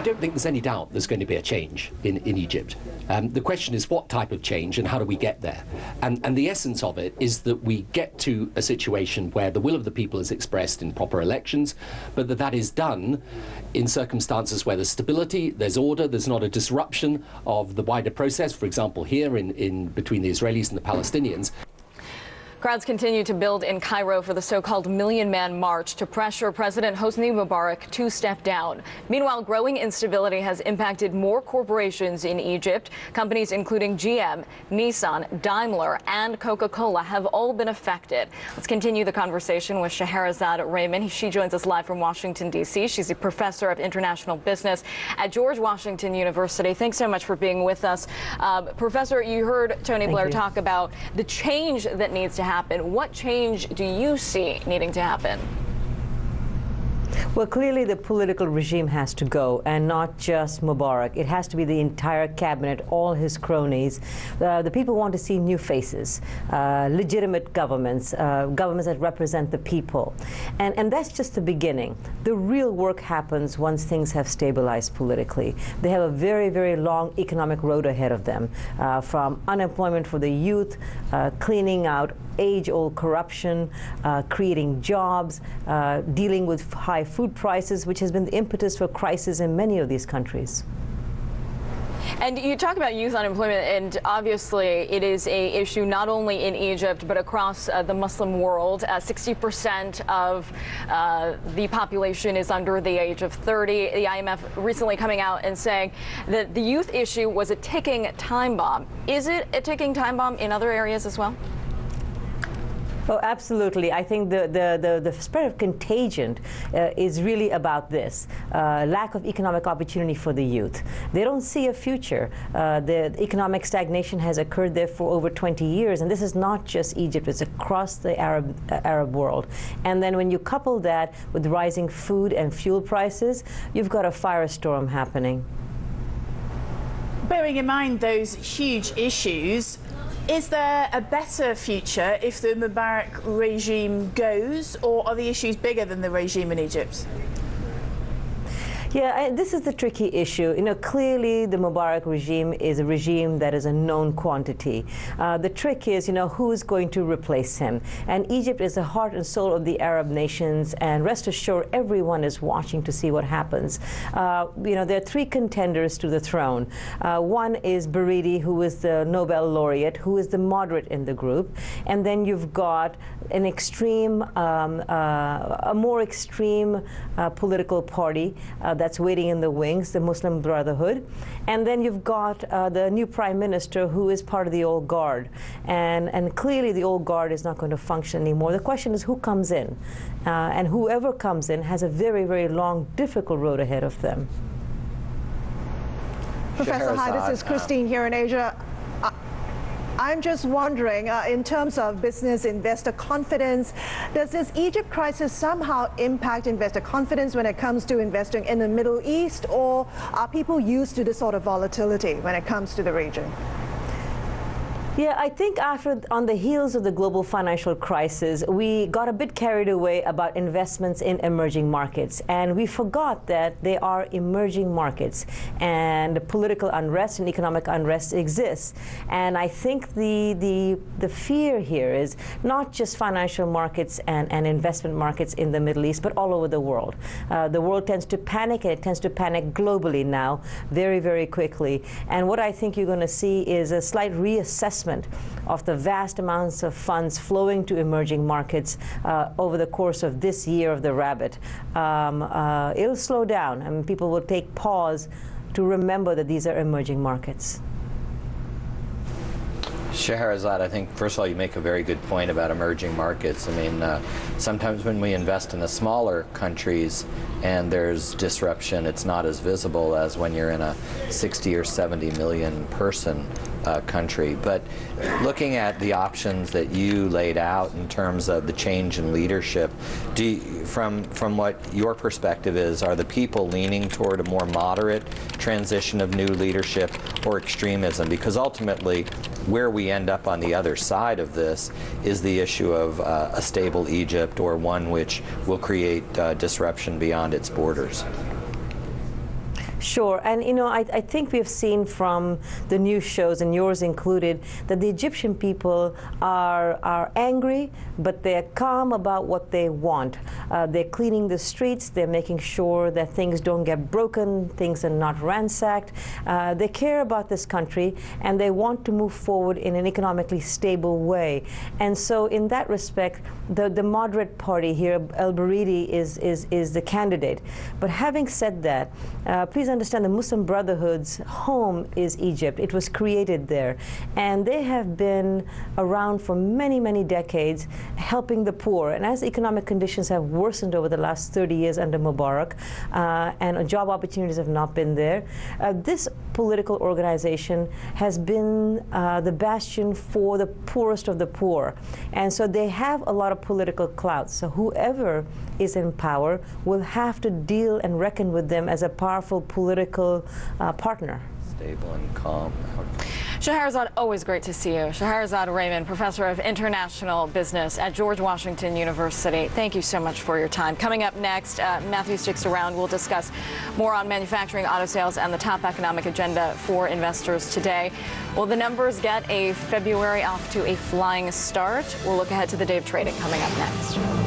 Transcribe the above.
don't think there's any doubt there's going to be a change in Egypt. The question is what type of change and how do we get there? And the essence of it is that we get to a situation where the will of the people is expressed in proper elections, but that is done in circumstances where there's stability, there's order, there's not a disruption of the wider process, for example, here in between the Israelis and the Palestinians. Crowds continue to build in Cairo for the so-called Million-Man March to pressure President Hosni Mubarak to step down. Meanwhile, growing instability has impacted more corporations in Egypt. Companies including GM, Nissan, Daimler, and Coca-Cola have all been affected. Let's continue the conversation with Scheherazade Rehman. She joins us live from Washington, D.C. She's a professor of international business at George Washington University. Thanks so much for being with us. Professor, you heard Tony Blair talk about the change that needs to happen. What change do you see needing to happen? Well, clearly the political regime has to go, and not just Mubarak. It has to be the entire cabinet, all his cronies. The people want to see new faces, legitimate governments, governments that represent the people. And that's just the beginning. The real work happens once things have stabilized politically. They have a very, very long economic road ahead of them, from unemployment for the youth, cleaning out age-old corruption, creating jobs, dealing with high food prices, which has been the impetus for crisis in many of these countries. And you talk about youth unemployment, and obviously it is an issue not only in Egypt but across the Muslim world. 60% of the population is under the age of 30. The IMF recently coming out and saying that the youth issue was a ticking time bomb. Is it a ticking time bomb in other areas as well? Oh, absolutely. I think the spread of contagion is really about this, lack of economic opportunity for the youth. They don't see a future. The economic stagnation has occurred there for over 20 years, and this is not just Egypt, it's across the Arab world. And then when you couple that with rising food and fuel prices, you've got a firestorm happening. Bearing in mind those huge issues, is there a better future if the Mubarak regime goes, or are the issues bigger than the regime in Egypt? Yeah, this is the tricky issue. You know, clearly the Mubarak regime is a regime that is a known quantity. The trick is, you know, who is going to replace him? And Egypt is the heart and soul of the Arab nations, and rest assured, everyone is watching to see what happens. You know, there are three contenders to the throne. One is Baridi, who is the Nobel laureate, who is the moderate in the group. And then you've got an extreme, a more extreme political party that's waiting in the wings, the Muslim Brotherhood. And then you've got the new prime minister, who is part of the old guard. And clearly the old guard is not going to function anymore. The question is who comes in? And whoever comes in has a very, very long, difficult road ahead of them. Professor, hi, this is Christine here in Asia. I'm just wondering, in terms of business investor confidence, does this Egypt crisis somehow impact investor confidence when it comes to investing in the Middle East, or are people used to this sort of volatility when it comes to the region? Yeah, I think on the heels of the global financial crisis, we got a bit carried away about investments in emerging markets, and we forgot that they are emerging markets, and political unrest and economic unrest exists. And I think the fear here is not just financial markets and investment markets in the Middle East, but all over the world. The world tends to panic, and it tends to panic globally now very, very quickly. And what I think you're going to see is a slight reassessment of the vast amounts of funds flowing to emerging markets over the course of this year of the rabbit. It'll slow down, and people will take pause to remember that these are emerging markets. Scheherazade, I think, first of all, you make a very good point about emerging markets. I mean, sometimes when we invest in the smaller countries and there's disruption, it's not as visible as when you're in a 60 or 70 million person country. But looking at the options that you laid out in terms of the change in leadership, from what your perspective is, are the people leaning toward a more moderate transition of new leadership or extremism? Because ultimately, where we end up on the other side of this is the issue of a stable Egypt, or one which will create disruption beyond its borders. Sure, and I think we've seen from the news shows, and yours included, that the Egyptian people are angry, but they're calm about what they want. They're cleaning the streets, they're making sure that things don't get broken, things are not ransacked. They care about this country, and they want to move forward in an economically stable way. And so in that respect, the moderate party here, El Baridi, is the candidate. But having said that, please understand the Muslim Brotherhood's home is Egypt. It was created there. And they have been around for many, many decades helping the poor. And as economic conditions have worsened over the last 30 years under Mubarak, and job opportunities have not been there, this political organization has been the bastion for the poorest of the poor. And so they have a lot of political clout. So whoever is in power will have to deal and reckon with them as a powerful political partner. Stable and calm. Scheherazade, always great to see you. Scheherazade Rehman, Professor of International Business at George Washington University. Thank you so much for your time. Coming up next, Matthew sticks around. We'll discuss more on manufacturing, auto sales, and the top economic agenda for investors today. Will the numbers get a February off to a flying start? We'll look ahead to the day of trading coming up next.